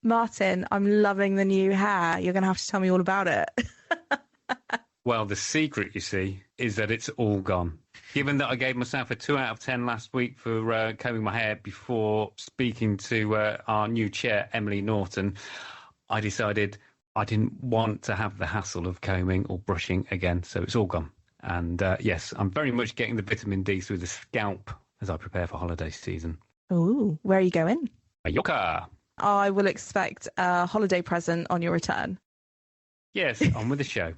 Martin, I'm loving the new hair. You're going to have to tell me all about it. Well, the secret, you see, is that it's all gone. Given that I gave myself a 2 out of 10 last week for combing my hair before speaking to our new chair, Emily Norton, I decided I didn't want to have the hassle of combing or brushing again. So it's all gone. And yes, I'm very much getting the vitamin D through the scalp as I prepare for holiday season. Ooh, where are you going? Mallorca. I will expect a holiday present on your return. Yes, on with the show.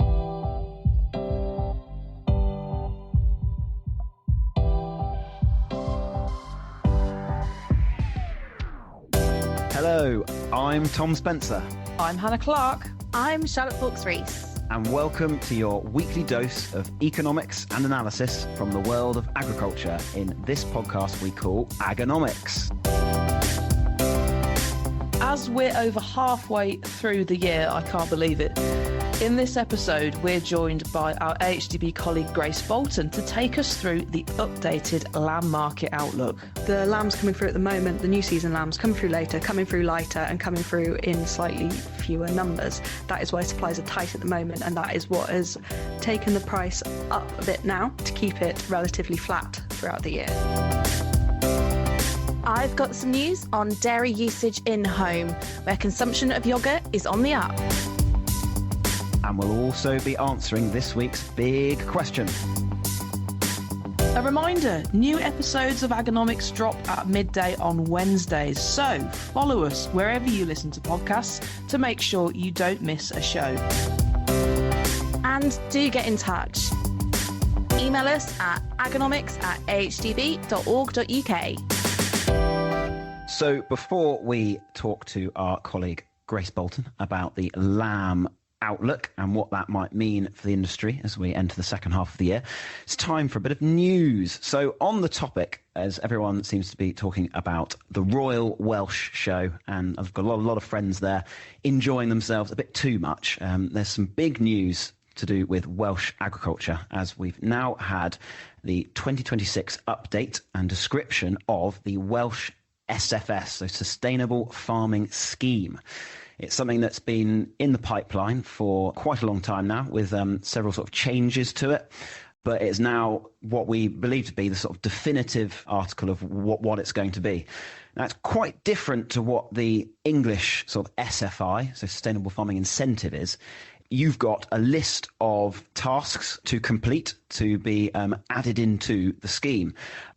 Hello, I'm Tom Spencer. I'm Hannah Clark. I'm Charlotte Fawkes-Rees. And welcome to your weekly dose of economics and analysis from the world of agriculture in this podcast we call Agonomics. As we're over halfway through the year, I can't believe it. In this episode, we're joined by our AHDB colleague Grace Bolton to take us through the updated lamb market outlook. The lambs coming through at the moment, the new season lambs coming through later, coming through lighter and coming through in slightly fewer numbers. That is why supplies are tight at the moment, and that is what has taken the price up a bit now to keep it relatively flat throughout the year. I've got some news on dairy usage in home, where consumption of yoghurt is on the up. And we'll also be answering this week's big question. A reminder, new episodes of Agonomics drop at midday on Wednesdays, so follow us wherever you listen to podcasts to make sure you don't miss a show. And do get in touch. Email us at agonomics@ahdb.org.uk. So before we talk to our colleague Grace Bolton about the lamb outlook and what that might mean for the industry as we enter the second half of the year, it's time for a bit of news. So on the topic, as everyone seems to be talking about the Royal Welsh Show, and I've got a lot of friends there enjoying themselves a bit too much. There's some big news to do with Welsh agriculture, as we've now had the 2026 update and description of the Welsh SFS, so Sustainable Farming Scheme. It's something that's been in the pipeline for quite a long time now, with several sort of changes to it. But it's now what we believe to be the sort of definitive article of what it's going to be. Now, it's quite different to what the English sort of SFI, so Sustainable Farming Incentive, is. You've got a list of tasks to complete to be added into the scheme.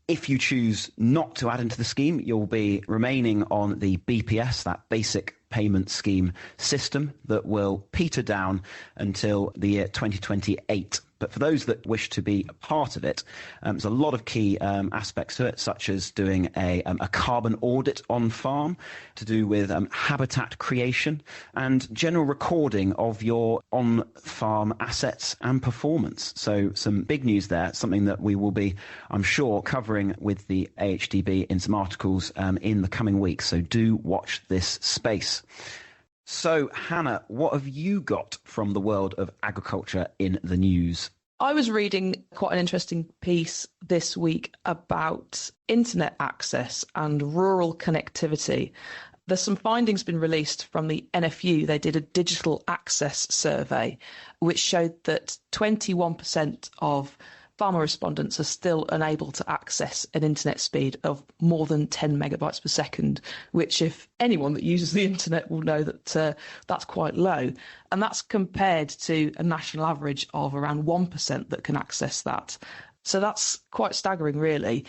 If you choose not to add into the scheme, you'll be remaining on the BPS, that basic payment scheme system that will peter down until the year 2028. But for those that wish to be a part of it, there's a lot of key aspects to it, such as doing a carbon audit on farm, to do with habitat creation and general recording of your on-farm assets and performance. So some big news there, something that we will be, I'm sure, covering with the AHDB in some articles in the coming weeks. So do watch this space. So, Hannah, what have you got from the world of agriculture in the news? I was reading quite an interesting piece this week about internet access and rural connectivity. There's some findings been released from the NFU. They did a digital access survey, which showed that 21% of farmer respondents are still unable to access an internet speed of more than 10 megabytes per second, which, if anyone that uses the internet will know that that's quite low. And that's compared to a national average of around 1% that can access that. So that's quite staggering, really.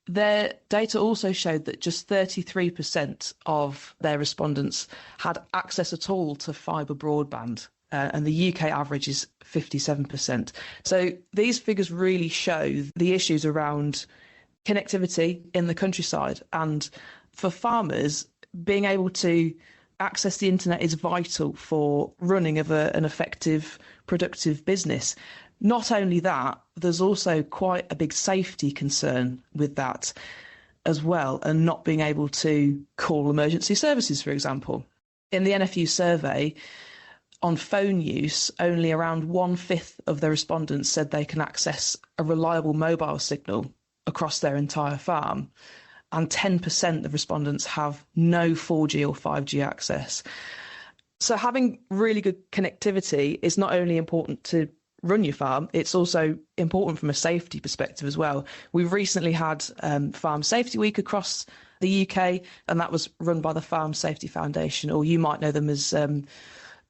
Their data also showed that just 33% of their respondents had access at all to fibre broadband. And the UK average is 57%. So these figures really show the issues around connectivity in the countryside. And for farmers, being able to access the internet is vital for running of an effective, productive business. Not only that, there's also quite a big safety concern with that as well, and not being able to call emergency services, for example. In the NFU survey, on phone use, only around 1/5 of the respondents said they can access a reliable mobile signal across their entire farm. and 10% of respondents have no 4G or 5G access. So having really good connectivity is not only important to run your farm, it's also important from a safety perspective as well. We've recently had Farm Safety Week across the UK, and that was run by the Farm Safety Foundation, or you might know them as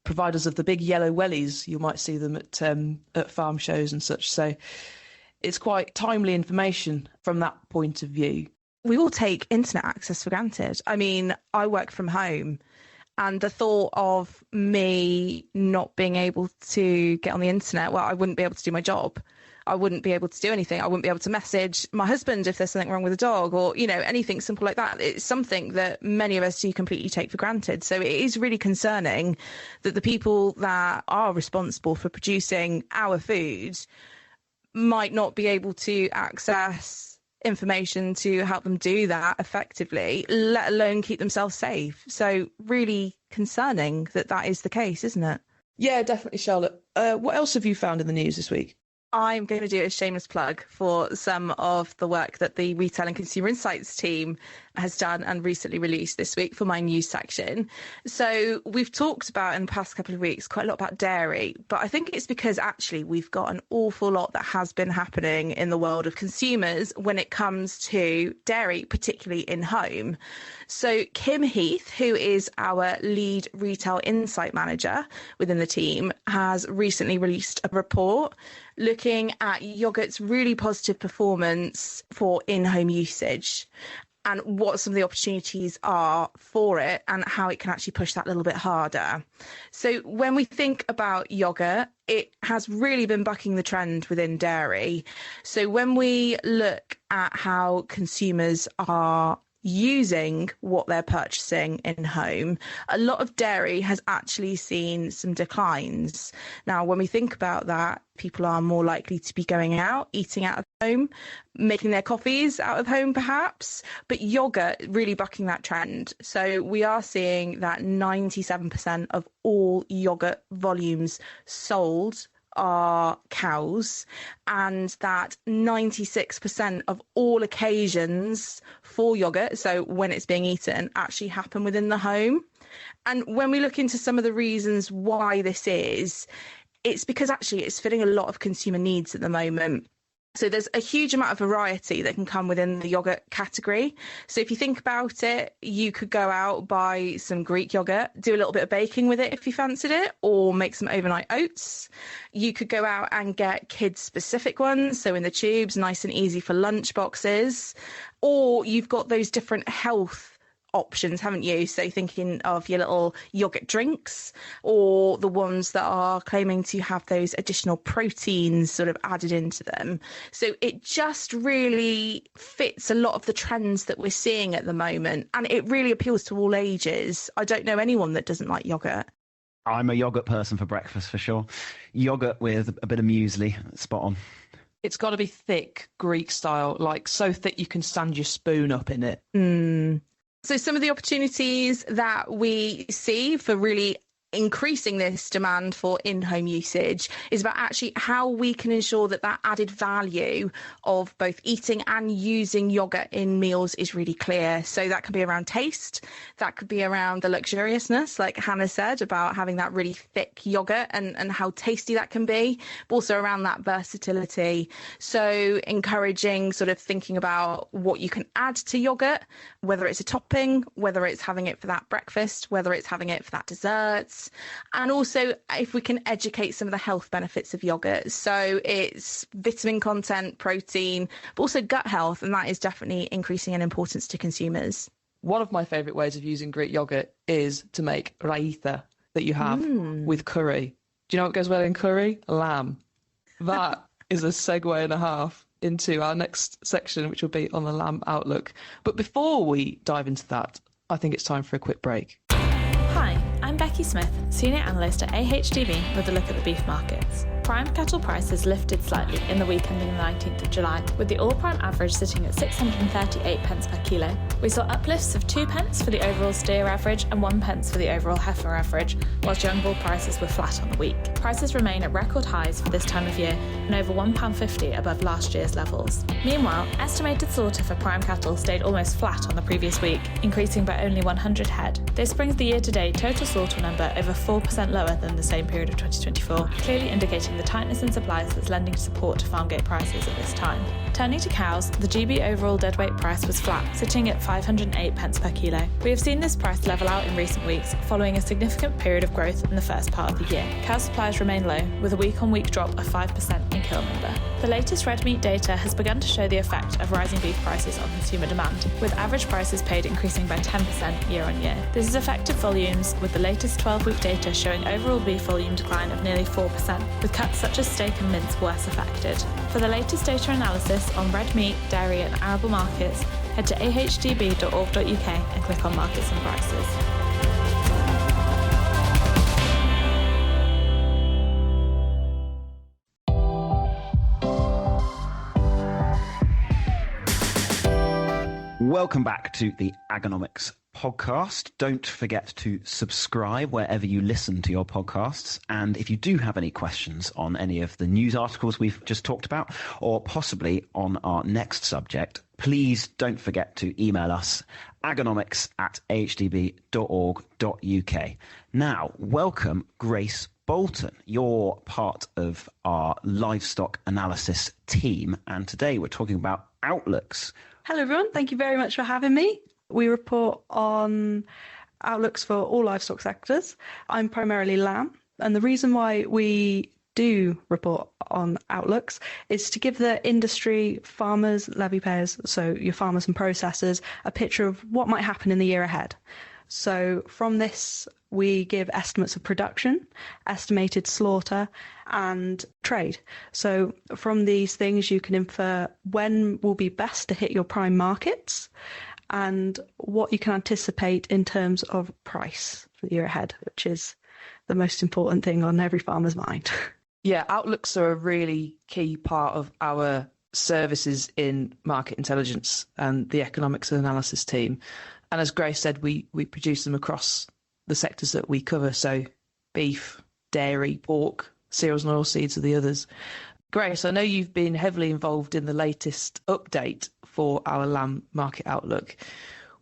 providers of the big yellow wellies. You might see them at farm shows and such. So it's quite timely information from that point of view. We all take internet access for granted. I mean, I work from home, and the thought of me not being able to get on the internet, well, I wouldn't be able to do my job. I wouldn't be able to do anything. I wouldn't be able to message my husband if there's something wrong with the dog, or, anything simple like that. It's something that many of us do completely take for granted. So it is really concerning that the people that are responsible for producing our food might not be able to access information to help them do that effectively, let alone keep themselves safe. So really concerning that is the case, isn't it? Yeah, definitely, Charlotte. What else have you found in the news this week? I'm going to do a shameless plug for some of the work that the Retail and Consumer Insights team has done and recently released this week for my news section. So we've talked about in the past couple of weeks quite a lot about dairy, but I think it's because actually we've got an awful lot that has been happening in the world of consumers when it comes to dairy, particularly in home. So Kim Heath, who is our lead retail insight manager within the team, has recently released a report looking at yoghurt's really positive performance for in-home usage and what some of the opportunities are for it and how it can actually push that a little bit harder. So when we think about yoghurt, it has really been bucking the trend within dairy. So when we look at how consumers are using what they're purchasing in home, a lot of dairy has actually seen some declines. Now, when we think about that, people are more likely to be going out, eating out of home, making their coffees out of home perhaps, but yoghurt really bucking that trend. So we are seeing that 97% of all yoghurt volumes sold are cows, and that 96% of all occasions for yoghurt, so when it's being eaten, actually happen within the home. And when we look into some of the reasons why this is, it's because actually it's filling a lot of consumer needs at the moment. So there's a huge amount of variety that can come within the yoghurt category. So if you think about it, you could go out, buy some Greek yoghurt, do a little bit of baking with it if you fancied it, or make some overnight oats. You could go out and get kids-specific ones, so in the tubes, nice and easy for lunch boxes. Or you've got those different health options, haven't you? So thinking of your little yogurt drinks, or the ones that are claiming to have those additional proteins sort of added into them. So it just really fits a lot of the trends that we're seeing at the moment, and it really appeals to all ages. I don't know anyone that doesn't like yogurt. I'm a yogurt person for breakfast, for sure. Yogurt with a bit of muesli, spot on. It's got to be thick, Greek style, like so thick you can stand your spoon up in it. So some of the opportunities that we see for really increasing this demand for in-home usage is about actually how we can ensure that that added value of both eating and using yogurt in meals is really clear. So that could be around taste, that could be around the luxuriousness, like Hannah said, about having that really thick yogurt and how tasty that can be, but also around that versatility. So encouraging sort of thinking about what you can add to yogurt, whether it's a topping, whether it's having it for that breakfast, whether it's having it for that dessert. And also if we can educate some of the health benefits of yogurt. So it's vitamin content, protein, but also gut health. And that is definitely increasing in importance to consumers. One of my favourite ways of using Greek yogurt is to make raita that you have with curry. Do you know what goes well in curry? Lamb. That is a segue and a half into our next section, which will be on the lamb outlook. But before we dive into that, I think it's time for a quick break. Hi, I'm Becky Smith, Senior Analyst at AHDB with a look at the beef markets. Prime cattle prices lifted slightly in the week ending the 19th of July, with the all-prime average sitting at 638 pence per kilo. We saw uplifts of 2 pence for the overall steer average and 1 pence for the overall heifer average, whilst young bull prices were flat on the week. Prices remain at record highs for this time of year and over £1.50 above last year's levels. Meanwhile, estimated slaughter for prime cattle stayed almost flat on the previous week, increasing by only 100 head. This brings the year-to-date total slaughter number over 4% lower than the same period of 2024, clearly indicating the tightness in supplies that's lending support to farm gate prices at this time. Turning to cows, the GB overall deadweight price was flat, sitting at 508 pence per kilo. We have seen this price level out in recent weeks, following a significant period of growth in the first part of the year. Cow supplies remain low, with a week-on-week drop of 5% in kill number. The latest red meat data has begun to show the effect of rising beef prices on consumer demand, with average prices paid increasing by 10% year on year. This has affected volumes, with the latest 12-week data showing overall beef volume decline of nearly 4%, with cuts such as steak and mince worse affected. For the latest data analysis on red meat, dairy and arable markets, head to ahdb.org.uk and click on Markets and Prices. Welcome back to the Agonomics podcast. Don't forget to subscribe wherever you listen to your podcasts. And if you do have any questions on any of the news articles we've just talked about, or possibly on our next subject, please don't forget to email us agonomics@ahdb.org.uk. Now, welcome Grace Bolton. You're part of our livestock analysis team. And today we're talking about outlooks. Hello, everyone. Thank you very much for having me. We report on outlooks for all livestock sectors. I'm primarily lamb, and the reason why we do report on outlooks is to give the industry, farmers, levy payers, so your farmers and processors, a picture of what might happen in the year ahead. So from this, we give estimates of production, estimated slaughter, and trade. So from these things, you can infer when will be best to hit your prime markets and what you can anticipate in terms of price for the year ahead, which is the most important thing on every farmer's mind. Yeah, outlooks are a really key part of our services in market intelligence and the economics and analysis team. And as Grace said, we produce them across the sectors that we cover. So beef, dairy, pork, cereals and oilseeds are the others. Grace, I know you've been heavily involved in the latest update for our lamb market outlook.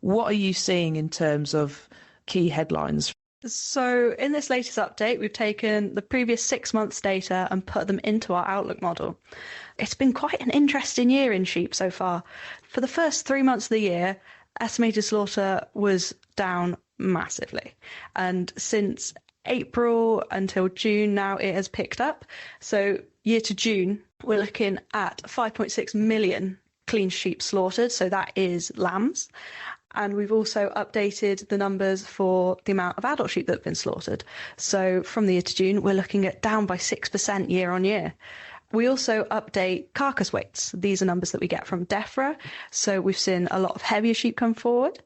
What are you seeing in terms of key headlines? So in this latest update, we've taken the previous 6 months' data and put them into our outlook model. It's been quite an interesting year in sheep so far. For the first 3 months of the year, estimated slaughter was down massively. And since April until June now, it has picked up. So year to June, we're looking at 5.6 million clean sheep slaughtered. So that is lambs. And we've also updated the numbers for the amount of adult sheep that have been slaughtered. So from the year to June, we're looking at down by 6% year on year. We also update carcass weights. These are numbers that we get from DEFRA. So we've seen a lot of heavier sheep come forward,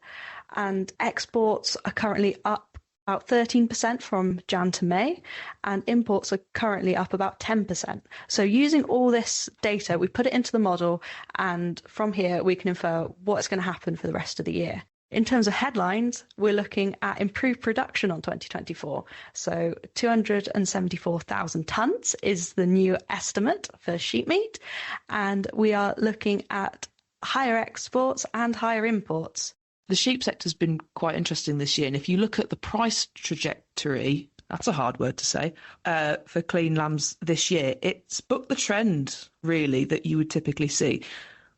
and exports are currently up about 13% from Jan to May, and imports are currently up about 10%. So using all this data, we put it into the model, and from here we can infer what's going to happen for the rest of the year. In terms of headlines, we're looking at improved production on 2024. So 274,000 tonnes is the new estimate for sheep meat. And we are looking at higher exports and higher imports. The sheep sector's been quite interesting this year. And if you look at the price trajectory, that's a hard word to say, for clean lambs this year, it's bucked the trend, really, that you would typically see.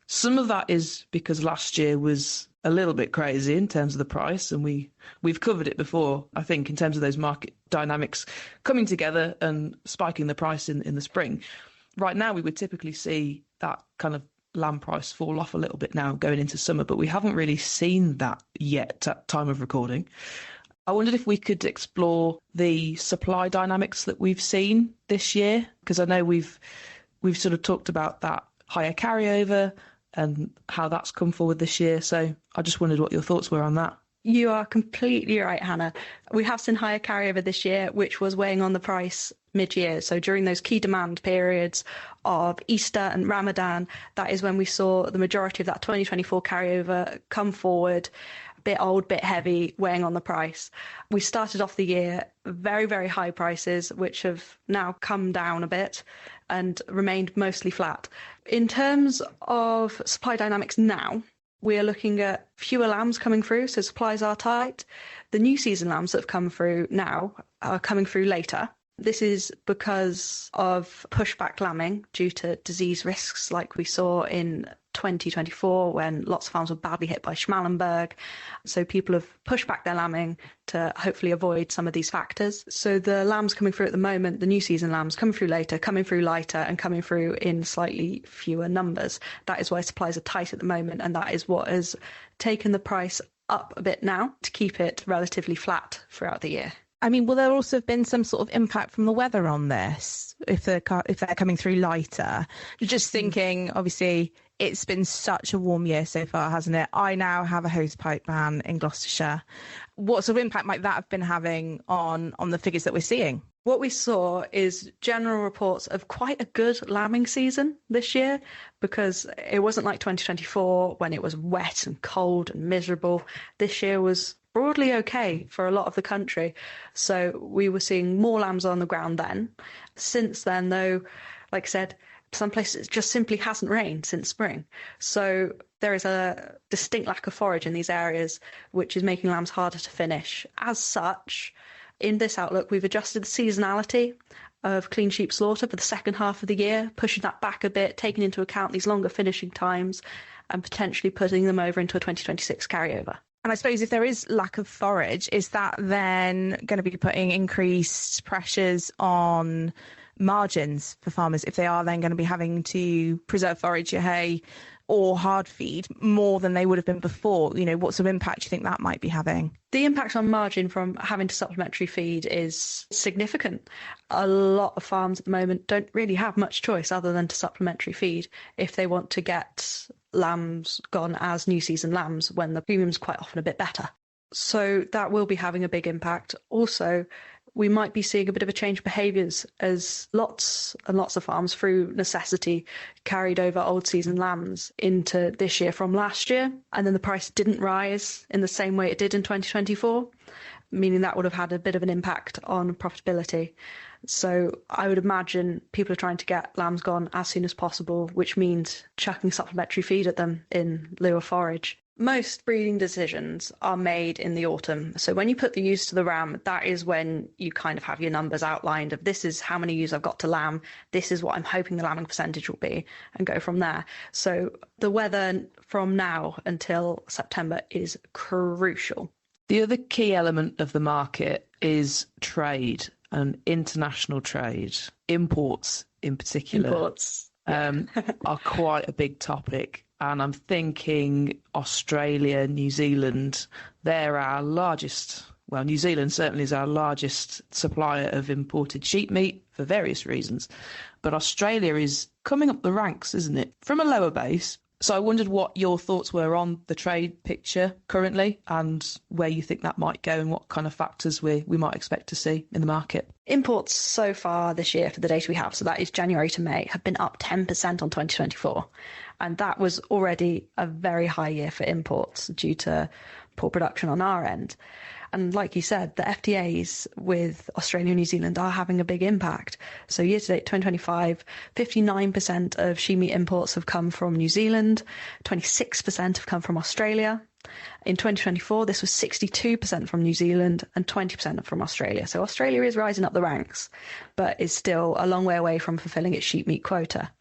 Some of that is because last year was a little bit crazy in terms of the price, and we've covered it before, I think, in terms of those market dynamics coming together and spiking the price in the spring. Right now, we would typically see that kind of lamb price fall off a little bit now going into summer, but we haven't really seen that yet at time of recording. I wondered if we could explore the supply dynamics that we've seen this year, because I know we've sort of talked about that higher carryover and how that's come forward this year. So I just wondered what your thoughts were on that. You are completely right, Hannah. We have seen higher carryover this year, which was weighing on the price mid-year. So during those key demand periods of Easter and Ramadan, that is when we saw the majority of that 2024 carryover come forward, a bit old, bit heavy, weighing on the price. We started off the year very, very high prices, which have now come down a bit and remained mostly flat. In terms of supply dynamics now, we are looking at fewer lambs coming through, so supplies are tight. The new season lambs that have come through now are coming through later. This is because of pushback lambing due to disease risks like we saw in 2024 when lots of farms were badly hit by Schmallenberg. So people have pushed back their lambing to hopefully avoid some of these factors. So the lambs coming through at the moment, the new season lambs coming through later, coming through lighter and coming through in slightly fewer numbers. That is why supplies are tight at the moment, and that is what has taken the price up a bit now to keep it relatively flat throughout the year. I mean, will there also have been some sort of impact from the weather on this if they're coming through lighter? Just thinking, obviously, it's been such a warm year so far, hasn't it? I now have a hosepipe ban in Gloucestershire. What sort of impact might that have been having on the figures that we're seeing? What we saw is general reports of quite a good lambing season this year, because it wasn't like 2024 when it was wet and cold and miserable. This year was broadly okay for a lot of the country. So we were seeing more lambs on the ground then. Since then, though, like I said, some places it just simply hasn't rained since spring. So there is a distinct lack of forage in these areas, which is making lambs harder to finish. As such, in this outlook, we've adjusted the seasonality of clean sheep slaughter for the second half of the year, pushing that back a bit, taking into account these longer finishing times and potentially putting them over into a 2026 carryover. And I suppose if there is lack of forage, is that then going to be putting increased pressures on margins for farmers if they are then going to be having to preserve forage, your hay, or hard feed more than they would have been before? You know, what sort of impact do you think that might be having? The impact on margin from having to supplementary feed is significant. A lot of farms at the moment don't really have much choice other than to supplementary feed if they want to get lambs gone as new season lambs when the premium's quite often a bit better. So that will be having a big impact. Also, we might be seeing a bit of a change in behaviours as lots and lots of farms through necessity carried over old season lambs into this year from last year, and then the price didn't rise in the same way it did in 2024, meaning that would have had a bit of an impact on profitability. So I would imagine people are trying to get lambs gone as soon as possible, which means chucking supplementary feed at them in lieu of forage. Most breeding decisions are made in the autumn. So when you put the ewes to the ram, that is when you kind of have your numbers outlined of this is how many ewes I've got to lamb, this is what I'm hoping the lambing percentage will be, and go from there. So the weather from now until September is crucial. The other key element of the market is trade and international trade. Imports in particular are quite a big topic. And I'm thinking Australia, New Zealand, they're our largest, well, New Zealand certainly is our largest supplier of imported sheep meat for various reasons. But Australia is coming up the ranks, isn't it? From a lower base. So I wondered what your thoughts were on the trade picture currently and where you think that might go and what kind of factors we might expect to see in the market. Imports so far this year, for the data we have, so that is January to May, have been up 10% on 2024. And that was already a very high year for imports due to poor production on our end. And like you said, the FTAs with Australia and New Zealand are having a big impact. So year to date, 2025, 59% of sheep meat imports have come from New Zealand, 26% have come from Australia. In 2024, this was 62% from New Zealand and 20% from Australia. So Australia is rising up the ranks, but is still a long way away from fulfilling its sheep meat quota.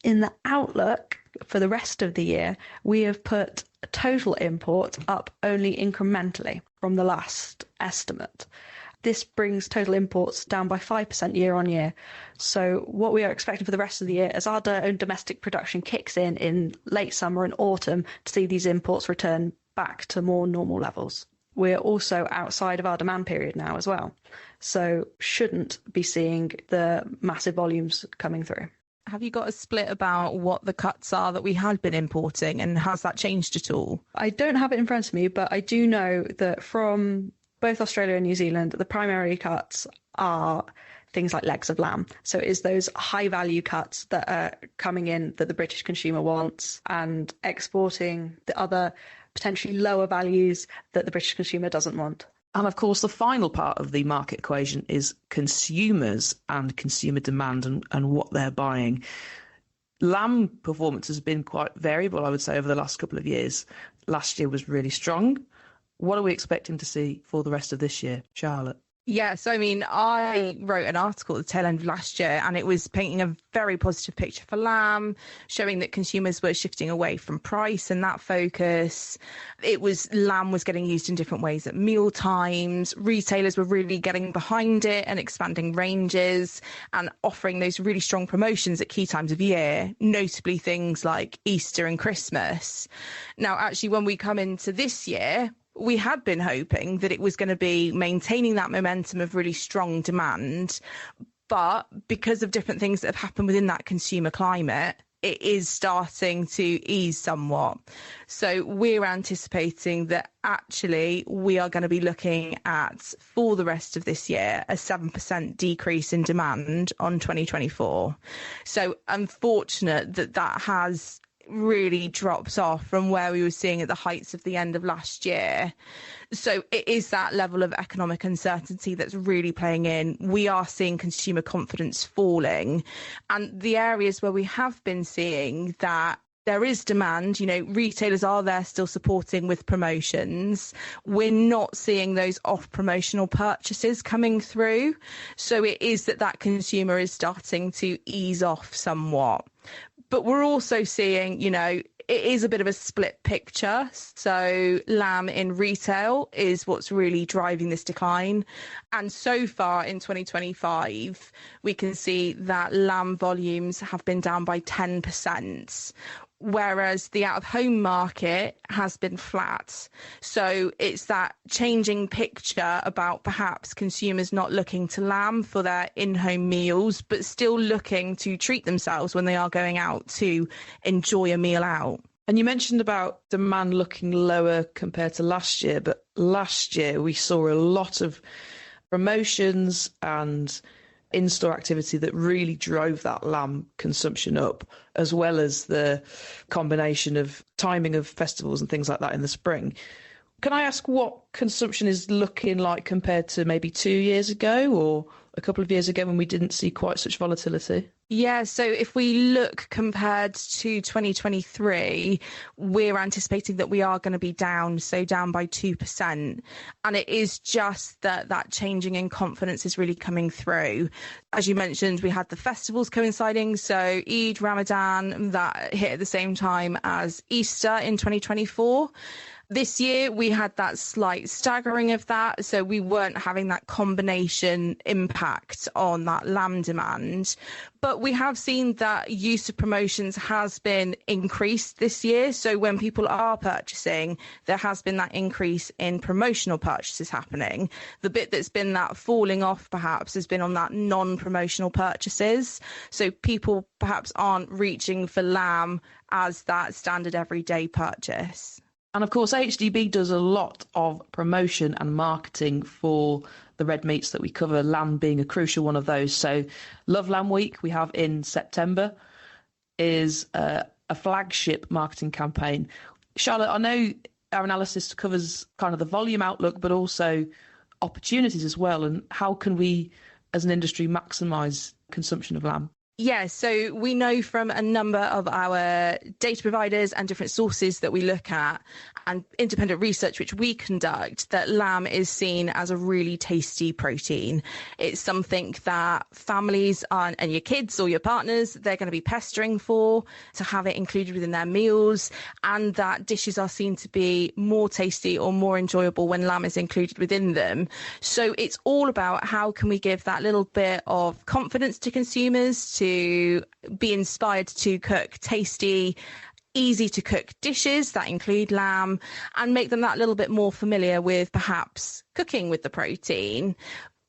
In the outlook for the rest of the year, we have put total import up only incrementally from the last estimate. This brings total imports down by 5% year on year. So what we are expecting for the rest of the year as our own domestic production kicks in late summer and autumn to see these imports return back to more normal levels. We're also outside of our demand period now as well, so shouldn't be seeing the massive volumes coming through. Have you got a split about what the cuts are that we had been importing, and has that changed at all? I don't have it in front of me, but I do know that from both Australia and New Zealand, the primary cuts are things like legs of lamb. So it is those high value cuts that are coming in that the British consumer wants, and exporting the other potentially lower values that the British consumer doesn't want. And of course, the final part of the market equation is consumers and consumer demand and what they're buying. Lamb performance has been quite variable, I would say, over the last couple of years. Last year was really strong. What are we expecting to see for the rest of this year, Charlotte? Yes, I mean, I wrote an article at the tail end of last year, and it was painting a very positive picture for lamb, showing that consumers were shifting away from price and that focus. Lamb was getting used in different ways at meal times. Retailers were really getting behind it and expanding ranges and offering those really strong promotions at key times of year, notably things like Easter and Christmas. Now, actually, when we come into this year, we had been hoping that it was going to be maintaining that momentum of really strong demand. But because of different things that have happened within that consumer climate, it is starting to ease somewhat. So we're anticipating that actually we are going to be looking at, for the rest of this year, a 7% decrease in demand on 2024. So unfortunate that has really drops off from where we were seeing at the heights of the end of last year. So it is that level of economic uncertainty that's really playing in. We are seeing consumer confidence falling, and the areas where we have been seeing that there is demand, retailers are there still supporting with promotions. We're not seeing those off promotional purchases coming through. So it is that consumer is starting to ease off somewhat. But we're also seeing, it is a bit of a split picture. So lamb in retail is what's really driving this decline. And so far in 2025, we can see that lamb volumes have been down by 10%. Whereas the out-of-home market has been flat. So it's that changing picture about perhaps consumers not looking to lamb for their in-home meals, but still looking to treat themselves when they are going out to enjoy a meal out. And you mentioned about demand looking lower compared to last year, but last year we saw a lot of promotions and in-store activity that really drove that lamb consumption up, as well as the combination of timing of festivals and things like that in the spring. Can I ask what consumption is looking like compared to maybe 2 years ago or a couple of years ago when we didn't see quite such volatility? Yeah, so if we look compared to 2023, we're anticipating that we are going to be down by 2%. And it is just that changing in confidence is really coming through. As you mentioned, we had the festivals coinciding. So Eid, Ramadan, that hit at the same time as Easter in 2024. This year, we had that slight staggering of that, so we weren't having that combination impact on that lamb demand. But we have seen that use of promotions has been increased this year. So when people are purchasing, there has been that increase in promotional purchases happening. The bit that's been that falling off perhaps has been on that non-promotional purchases. So people perhaps aren't reaching for lamb as that standard everyday purchase. And of course, AHDB does a lot of promotion and marketing for the red meats that we cover, lamb being a crucial one of those. So Love Lamb Week we have in September is a flagship marketing campaign. Charlotte, I know our analysis covers kind of the volume outlook, but also opportunities as well. And how can we, as an industry, maximise consumption of lamb? Yeah, so we know from a number of our data providers and different sources that we look at and independent research which we conduct that lamb is seen as a really tasty protein. It's something that families and your kids or your partners, they're going to be pestering for to have it included within their meals, and that dishes are seen to be more tasty or more enjoyable when lamb is included within them. So it's all about how can we give that little bit of confidence to consumers to be inspired to cook tasty, easy to cook dishes that include lamb and make them that little bit more familiar with perhaps cooking with the protein.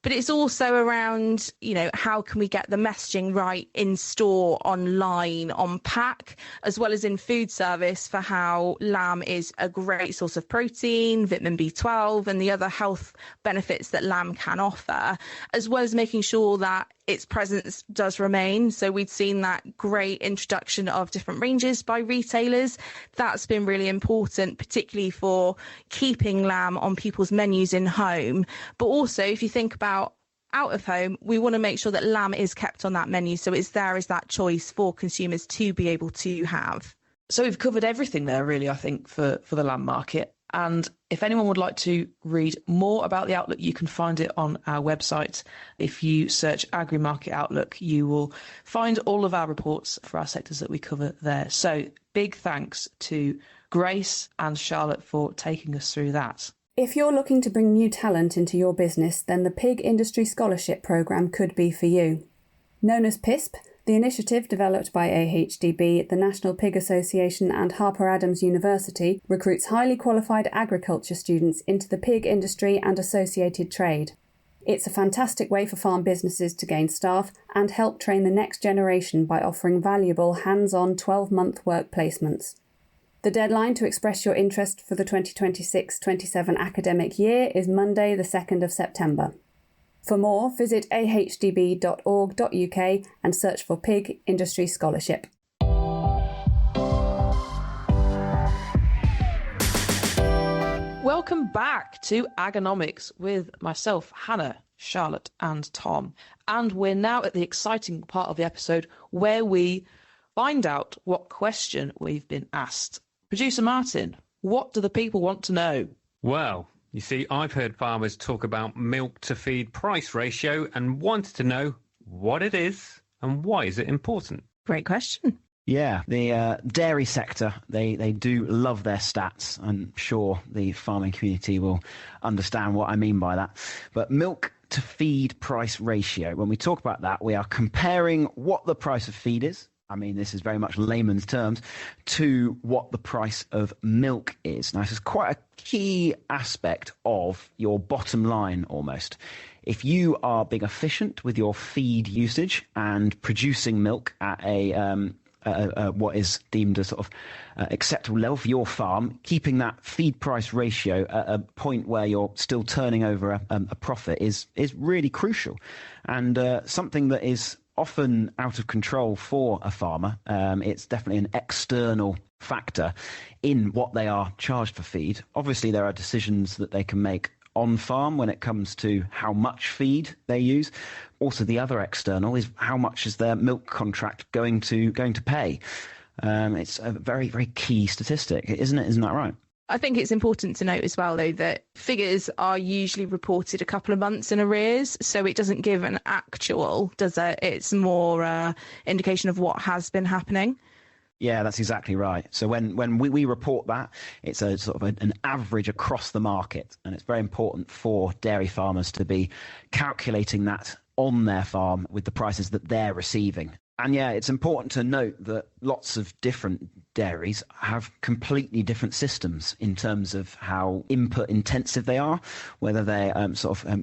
But it's also around, how can we get the messaging right in store, online, on pack, as well as in food service for how lamb is a great source of protein, vitamin B12 and the other health benefits that lamb can offer, as well as making sure that its presence does remain. So we'd seen that great introduction of different ranges by retailers. That's been really important, particularly for keeping lamb on people's menus in home. But also, if you think about out of home, we want to make sure that lamb is kept on that menu, so it's there as that choice for consumers to be able to have. So we've covered everything there, really, I think, for the lamb market. And if anyone would like to read more about the outlook, you can find it on our website. If you search Agri-Market Outlook, you will find all of our reports for our sectors that we cover there. So big thanks to Grace and Charlotte for taking us through that. If you're looking to bring new talent into your business, then the Pig Industry Scholarship Programme could be for you. Known as PISP, the initiative developed by AHDB, the National Pig Association and Harper Adams University recruits highly qualified agriculture students into the pig industry and associated trade. It's a fantastic way for farm businesses to gain staff and help train the next generation by offering valuable hands-on 12-month work placements. The deadline to express your interest for the 2026-27 academic year is Monday the 2nd of September. For more, visit ahdb.org.uk and search for Pig Industry Scholarship. Welcome back to Agonomics with myself, Hannah, Charlotte and Tom. And we're now at the exciting part of the episode where we find out what question we've been asked. Producer Martin, what do the people want to know? Well, you see, I've heard farmers talk about milk to feed price ratio and wanted to know what it is and why is it important? Great question. Yeah, the dairy sector, they do love their stats. I'm sure the farming community will understand what I mean by that. But milk to feed price ratio, when we talk about that, we are comparing what the price of feed is. I mean, this is very much layman's terms, to what the price of milk is. Now, this is quite a key aspect of your bottom line almost. If you are being efficient with your feed usage and producing milk at what is deemed a sort of acceptable level for your farm, keeping that feed price ratio at a point where you're still turning over a profit is really crucial, and something that is often out of control for a farmer. It's definitely an external factor in what they are charged for feed. Obviously, there are decisions that they can make on farm when it comes to how much feed they use. Also, the other external is how much is their milk contract going to pay. It's a very, very key statistic, isn't it? Isn't that right? I think it's important to note as well, though, that figures are usually reported a couple of months in arrears, so it doesn't give an actual, does it? It's more indication of what has been happening. Yeah, that's exactly right. So when we report that, it's a sort of an average across the market, and it's very important for dairy farmers to be calculating that on their farm with the prices that they're receiving. And yeah, it's important to note that lots of different dairies have completely different systems in terms of how input intensive they are, whether they're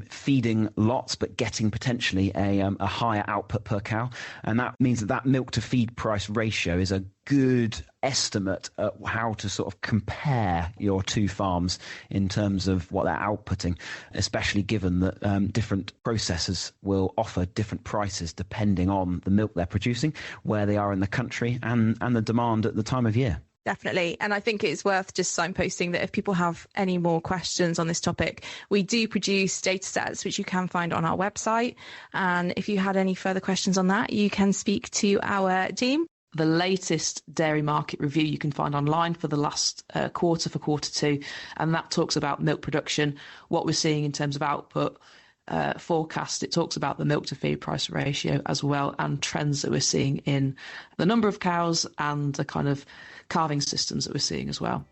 feeding lots but getting potentially a higher output per cow. And that means that milk to feed price ratio is a good estimate at how to sort of compare your two farms in terms of what they're outputting, especially given that different processors will offer different prices depending on the milk they're producing, where they are in the country, and the demand at the time of year. Definitely. And I think it's worth just signposting that if people have any more questions on this topic, we do produce data sets, which you can find on our website. And if you had any further questions on that, you can speak to our team. The latest dairy market review you can find online for the last quarter, for quarter two, and that talks about milk production, what we're seeing in terms of output, forecast. It talks about the milk to feed price ratio as well, and trends that we're seeing in the number of cows and the kind of calving systems that we're seeing as well.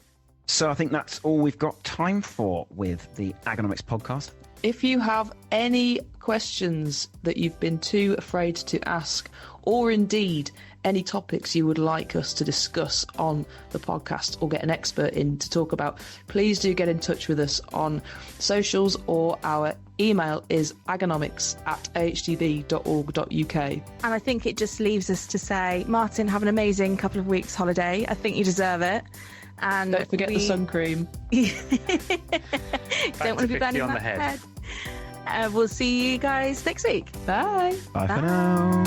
So I think that's all we've got time for with the Agonomics podcast. If you have any questions that you've been too afraid to ask, or indeed any topics you would like us to discuss on the podcast or get an expert in to talk about, please do get in touch with us on socials, or our email is agonomics@ahdb.org.uk. And I think it just leaves us to say, Martin, have an amazing couple of weeks holiday. I think you deserve it. And don't forget the sun cream. Don't want to be burning on my the head. We'll see you guys next week. Bye. Bye for now.